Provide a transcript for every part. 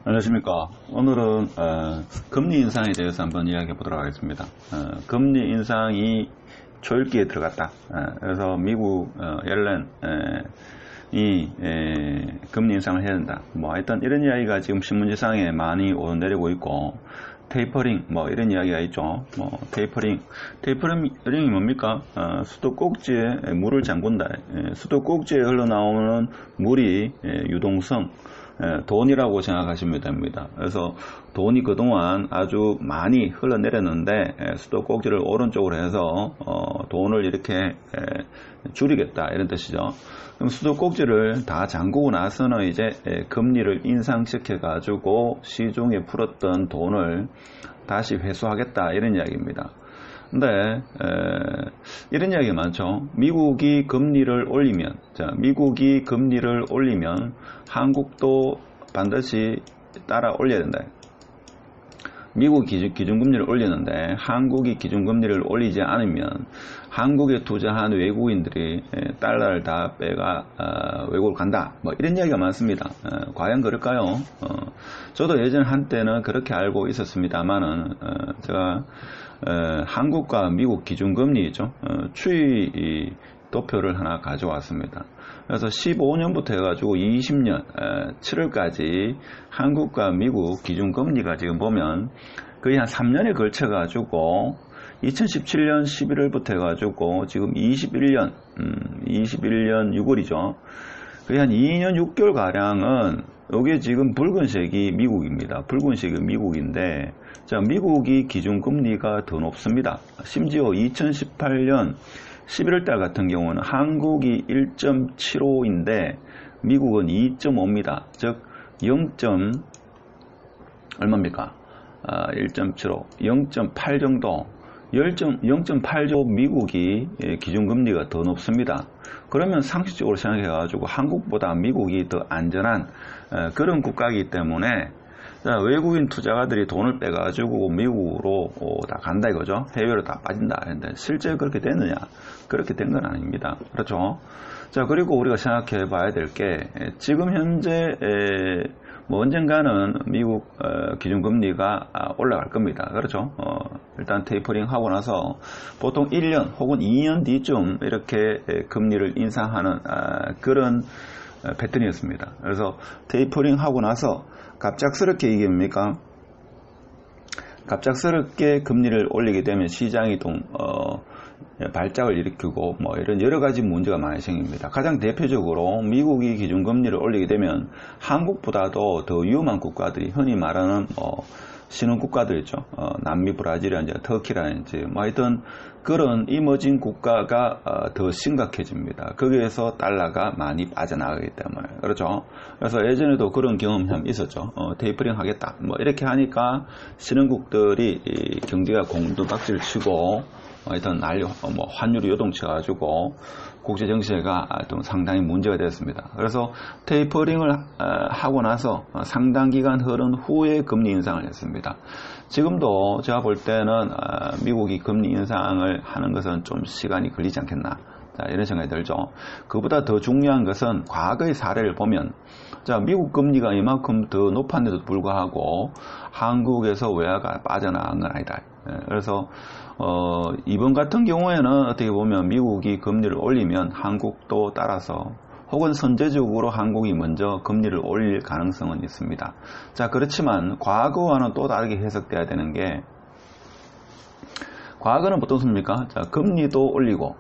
안녕하십니까. 오늘은 금리 인상에 대해서 한번 이야기해 보도록 하겠습니다. 금리 인상이 초읽기에 들어갔다. 그래서 미국 옐렌이 금리 인상을 해야 된다. 뭐 하여튼 이런 이야기가 지금 신문지상에 많이 오르내리고 있고, 테이퍼링 뭐 이런 이야기가 있죠. 테이퍼링이 뭡니까? 수도꼭지에 물을 잠근다. 수도꼭지에 흘러나오는 물이 유동성, 돈이라고 생각하시면 됩니다. 그래서 돈이 그동안 아주 많이 흘러내렸는데 수도꼭지를 오른쪽으로 해서 돈을 이렇게 줄이겠다 이런 뜻이죠. 그럼 수도꼭지를 다 잠그고 나서는 이제 금리를 인상시켜 가지고 시중에 풀었던 돈을 다시 회수하겠다 이런 이야기입니다. 근데 이런 이야기 많죠. 미국이 금리를 올리면 한국도 반드시 따라 올려야 된다. 미국이 기준금리를 올리는데 한국이 기준금리를 올리지 않으면 한국에 투자한 외국인들이 달러를 다 빼가 외국으로 간다. 뭐 이런 이야기가 많습니다. 과연 그럴까요? 저도 예전 한때는 그렇게 알고 있었습니다만은 제가 한국과 미국 기준금리죠. 추이 도표를 하나 가져왔습니다. 그래서 15년부터 해가지고 20년 7월까지 한국과 미국 기준금리가 지금 보면 거의 한 3년에 걸쳐가지고 2017년 11월부터 해가지고 지금 21년 6월이죠. 거의 한 2년 6개월 가량은 이게 지금 붉은색이 미국입니다. 붉은색이 미국인데, 자, 미국이 기준금리가 더 높습니다. 심지어 2018년 11월달 같은 경우는 한국이 1.75인데 미국은 2.5입니다. 즉 얼마입니까? 1.75, 0.8 정도, 0.8조 미국이 기준금리가 더 높습니다. 그러면 상식적으로 생각해가지고 한국보다 미국이 더 안전한 그런 국가이기 때문에 외국인 투자가들이 돈을 빼가지고 미국으로 다 간다 이거죠. 해외로 다 빠진다. 근데 실제 그렇게 됐느냐? 그렇게 된 건 아닙니다. 그렇죠? 자, 그리고 우리가 생각해 봐야 될 게 지금 현재 뭐 언젠가는 미국 기준금리가 올라갈 겁니다. 그렇죠? 일단 테이퍼링 하고 나서 보통 1년 혹은 2년 뒤쯤 이렇게 금리를 인상하는 그런 패턴이었습니다. 그래서 테이퍼링 하고 나서 갑작스럽게 이게 뭡니까? 갑작스럽게 금리를 올리게 되면 시장이 발작을 일으키고 뭐 이런 여러 가지 문제가 많이 생깁니다. 가장 대표적으로 미국이 기준금리를 올리게 되면 한국보다도 더 위험한 국가들이 흔히 말하는 신흥국가들 있죠. 남미, 브라질이라든지 터키라든지 뭐 하여튼 그런 이머징 국가가 더 심각해집니다. 거기에서 달러가 많이 빠져나가기 때문에. 그렇죠. 그래서 예전에도 그런 경험이 있었죠. 테이퍼링 하겠다. 뭐 이렇게 하니까 신흥국들이 경제가 공두박질 치고 하여튼 환율이 요동쳐가지고 국제 정세가 좀 상당히 문제가 됐습니다. 그래서 테이퍼링을 하고 나서 상당 기간 흐른 후에 금리 인상을 했습니다. 지금도 제가 볼 때는 미국이 금리 인상을 하는 것은 좀 시간이 걸리지 않겠나, 자, 이런 생각이 들죠. 그보다 더 중요한 것은 과거의 사례를 보면, 자, 미국 금리가 이만큼 더 높았는데도 불구하고 한국에서 외화가 빠져나간 건 아니다. 그래서 이번 같은 경우에는 어떻게 보면 미국이 금리를 올리면 한국도 따라서 혹은 선제적으로 한국이 먼저 금리를 올릴 가능성은 있습니다. 자, 그렇지만 과거와는 또 다르게 해석돼야 되는 게, 과거는 어떻습니까? 자, 금리도 올리고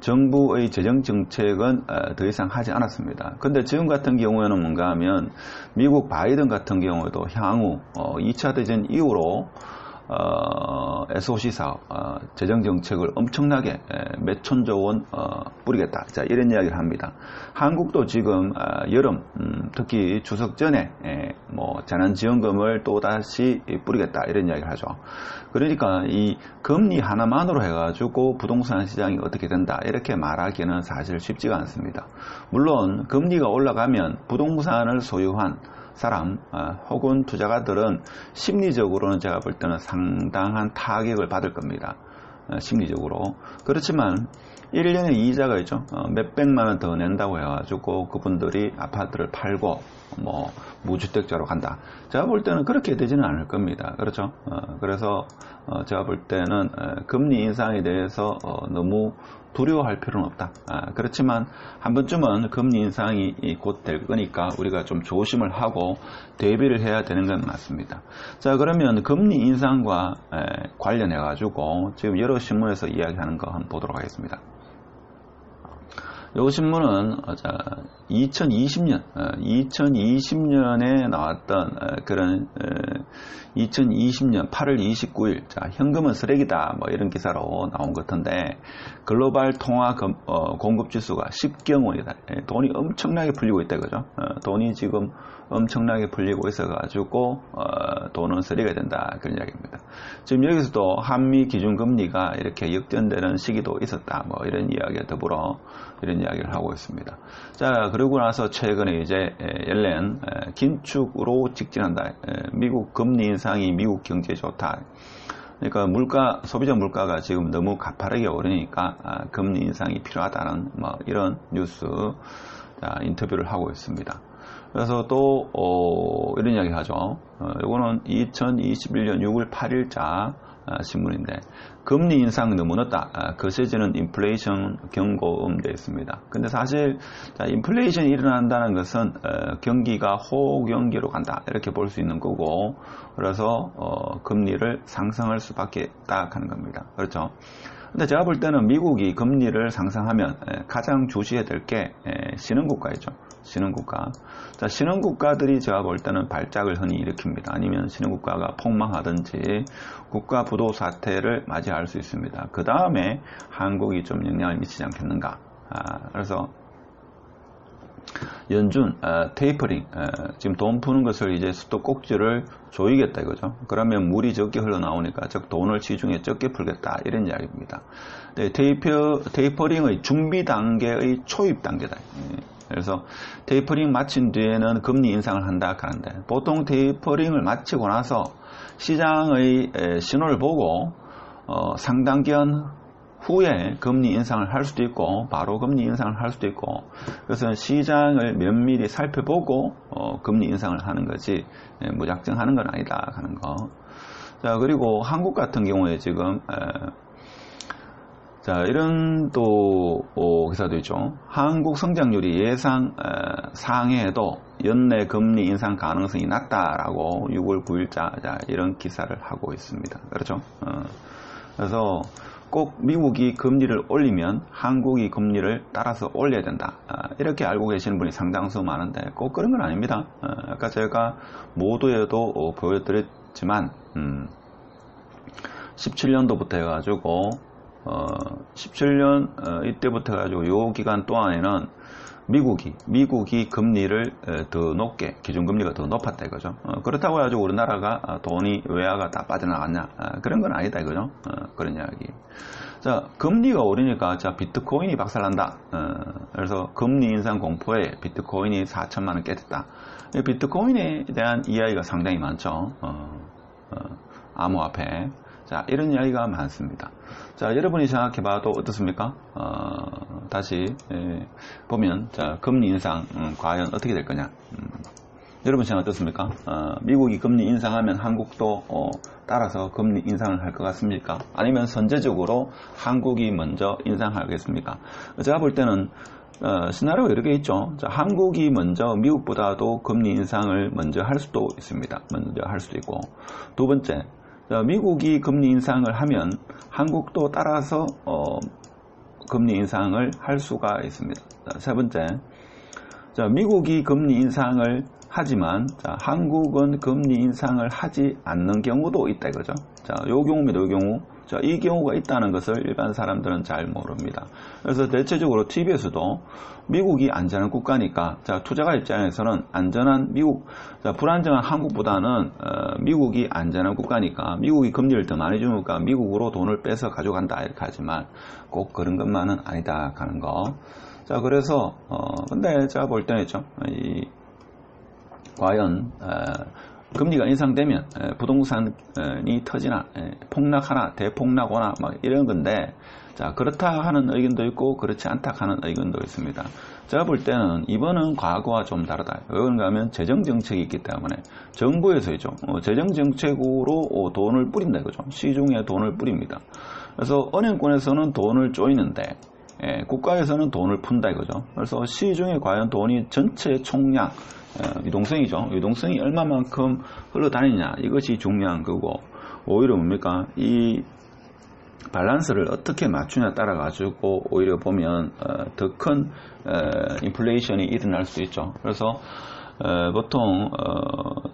정부의 재정 정책은 더 이상 하지 않았습니다. 근데 지금 같은 경우에는 뭔가 하면 미국 바이든 같은 경우에도 향후 2차 대전 이후로 SOC 사업, 재정 정책을 엄청나게 몇천조 원 뿌리겠다. 자, 이런 이야기를 합니다. 한국도 지금 여름, 특히 추석 전에 재난지원금을 또 다시 뿌리겠다. 이런 이야기를 하죠. 그러니까 이 금리 하나만으로 해가지고 부동산 시장이 어떻게 된다, 이렇게 말하기는 사실 쉽지가 않습니다. 물론 금리가 올라가면 부동산을 소유한 사람 혹은 투자가들은 심리적으로는 제가 볼 때는 상당한 타격을 받을 겁니다. 심리적으로. 그렇지만 1년에 이자가 있죠. 몇백만 원 더 낸다고 해가지고 그분들이 아파트를 팔고 뭐 무주택자로 간다. 제가 볼 때는 그렇게 되지는 않을 겁니다. 그렇죠? 그래서 제가 볼 때는 금리 인상에 대해서 너무 두려워할 필요는 없다. 그렇지만 한 번쯤은 금리 인상이 곧 될 거니까 우리가 좀 조심을 하고 대비를 해야 되는 건 맞습니다. 자, 그러면 금리 인상과 관련해 가지고 지금 여러 신문에서 이야기하는 거 한번 보도록 하겠습니다. 이 신문은 2020년에 나왔던 그런 2020년 8월 29일 현금은 쓰레기다 뭐 이런 기사로 나온 것 같은데 글로벌 통화 공급 지수가 10경원이다. 돈이 엄청나게 풀리고 있다 그죠? 돈이 지금 엄청나게 풀리고 있어 가지고 돈은 쓰레기가 된다 그런 이야기입니다. 지금 여기서도 한미 기준금리가 이렇게 역전되는 시기도 있었다 뭐 이런 이야기에 더불어 이런 이야기를 하고 있습니다. 자, 그러고 나서 최근에 이제 옐렌 긴축으로 직진한다. 미국 금리 인상이 미국 경제에 좋다. 그러니까 소비자 물가가 지금 너무 가파르게 오르니까 금리 인상이 필요하다는 뭐 이런 뉴스 인터뷰를 하고 있습니다. 그래서 또 이런 이야기 하죠. 이거는 2021년 6월 8일자 신문인데 금리 인상 너무 늦다. 거세지는 인플레이션 경고음 되어 있습니다. 근데 사실 인플레이션이 일어난다는 것은 경기가 호경기로 간다 이렇게 볼 수 있는 거고 그래서 금리를 상승할 수밖에 없다 하는 겁니다. 그렇죠? 근데 제가 볼 때는 미국이 금리를 상승하면 가장 주시해야 될 게 신흥국가이죠. 신흥국가. 자, 신흥국가들이 제가 볼 때는 발작을 흔히 일으킵니다. 아니면 신흥국가가 폭망하든지 국가 부도 사태를 맞이할 수 있습니다. 그 다음에 한국이 좀 영향을 미치지 않겠는가. 그래서 연준, 테이퍼링, 지금 돈 푸는 것을 이제 수도꼭지를 조이겠다 이거죠. 그러면 물이 적게 흘러나오니까 즉 돈을 시중에 적게 풀겠다 이런 이야기입니다. 네, 테이퍼링의 준비 단계의 초입 단계다. 그래서 테이퍼링 마친 뒤에는 금리 인상을 한다 하는데 보통 테이퍼링을 마치고 나서 시장의 신호를 보고 상당 기간 후에 금리 인상을 할 수도 있고 바로 금리 인상을 할 수도 있고 그래서 시장을 면밀히 살펴보고 금리 인상을 하는 거지 무작정 하는 건 아니다 하는 거. 자, 그리고 한국 같은 경우에 지금 자, 이런 또 기사도 있죠. 한국 성장률이 예상 상회에도 연내 금리 인상 가능성이 낮다라고 6월 9일자 이런 기사를 하고 있습니다. 그렇죠? 그래서 꼭 미국이 금리를 올리면 한국이 금리를 따라서 올려야 된다. 이렇게 알고 계시는 분이 상당수 많은데 꼭 그런 건 아닙니다. 아까 제가 모두에도 보여드렸지만 17년도부터 해가지고 17년 이때부터 해가지고 요 기간 동안에는 미국이 금리를 더 높게 기준금리가 더 높았다 이거죠. 그렇다고 해가지고 우리나라가 돈이 외화가 다 빠져나갔냐 그런 건 아니다 이거죠. 그런 이야기. 자, 금리가 오르니까 자 비트코인이 박살난다. 그래서 금리 인상 공포에 비트코인이 4천만 원 깨졌다. 비트코인에 대한 이야기가 상당히 많죠. 암호화폐. 자, 이런 이야기가 많습니다. 자, 여러분이 생각해봐도 어떻습니까? 다시 보면 자, 금리 인상 과연 어떻게 될 거냐? 여러분 생각 어떻습니까? 미국이 금리 인상하면 한국도 따라서 금리 인상을 할 것 같습니까? 아니면 선제적으로 한국이 먼저 인상하겠습니까? 제가 볼 때는 시나리오가 이렇게 있죠. 자, 한국이 먼저 미국보다도 금리 인상을 먼저 할 수도 있습니다. 먼저 할 수도 있고 두 번째 미국이 금리 인상을 하면 한국도 따라서 금리 인상을 할 수가 있습니다. 세 번째, 미국이 금리 인상을 하지만 한국은 금리 인상을 하지 않는 경우도 있다 이거죠. 자, 요 경우입니다. 요 경우. 자, 이 경우가 있다는 것을 일반 사람들은 잘 모릅니다. 그래서 대체적으로 TV에서도 미국이 안전한 국가니까 자, 투자가 입장에서는 안전한 미국, 자, 불안정한 한국보다는 미국이 안전한 국가니까 미국이 금리를 더 많이 주니까 미국으로 돈을 빼서 가져간다 이렇게 하지만 꼭 그런 것만은 아니다 하는 거. 자, 그래서 근데 제가 볼 때는 있죠. 과연 금리가 인상되면 부동산이 터지나 폭락하나 대폭락 오나 막 이런 건데, 자, 그렇다 하는 의견도 있고 그렇지 않다 하는 의견도 있습니다. 제가 볼 때는 이번은 과거와 좀 다르다. 왜 그런가 하면 재정정책이 있기 때문에 정부에서이죠. 재정정책으로 돈을 뿌린다 이거죠. 시중에 돈을 뿌립니다. 그래서 은행권에서는 돈을 쪼이는데 국가에서는 돈을 푼다 이거죠. 그래서 시중에 과연 돈이 전체 총량, 유동성이죠. 유동성이 얼마만큼 흘러다니냐 이것이 중요한 거고, 오히려 뭡니까, 이 밸런스를 어떻게 맞추냐 따라 가지고 오히려 보면 더 큰 인플레이션이 일어날 수 있죠. 그래서 보통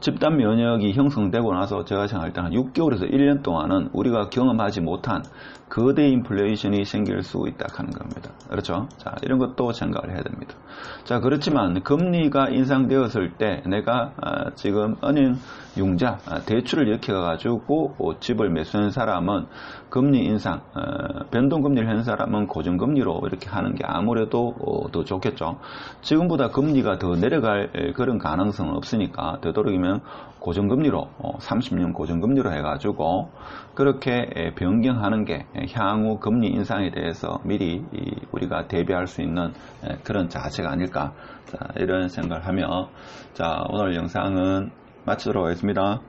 집단 면역이 형성되고 나서 제가 생각할 때 한 6개월에서 1년 동안은 우리가 경험하지 못한 거대 인플레이션이 생길 수 있다 하는 겁니다. 그렇죠? 자, 이런 것도 생각을 해야 됩니다. 자, 그렇지만 금리가 인상되었을 때 내가 지금 은행 융자, 대출을 이렇게 가지고 집을 매수한 사람은 금리 인상, 변동금리를 한 사람은 고정금리로 이렇게 하는 게 아무래도 더 좋겠죠. 지금보다 금리가 더 내려갈 그런 가능성은 없으니까 되도록이면 고정금리로 30년 고정금리로 해가지고 그렇게 변경하는 게 향후 금리 인상에 대해서 미리 우리가 대비할 수 있는 그런 자세가 아닐까, 자, 이런 생각을 하며, 자, 오늘 영상은 마치도록 하겠습니다.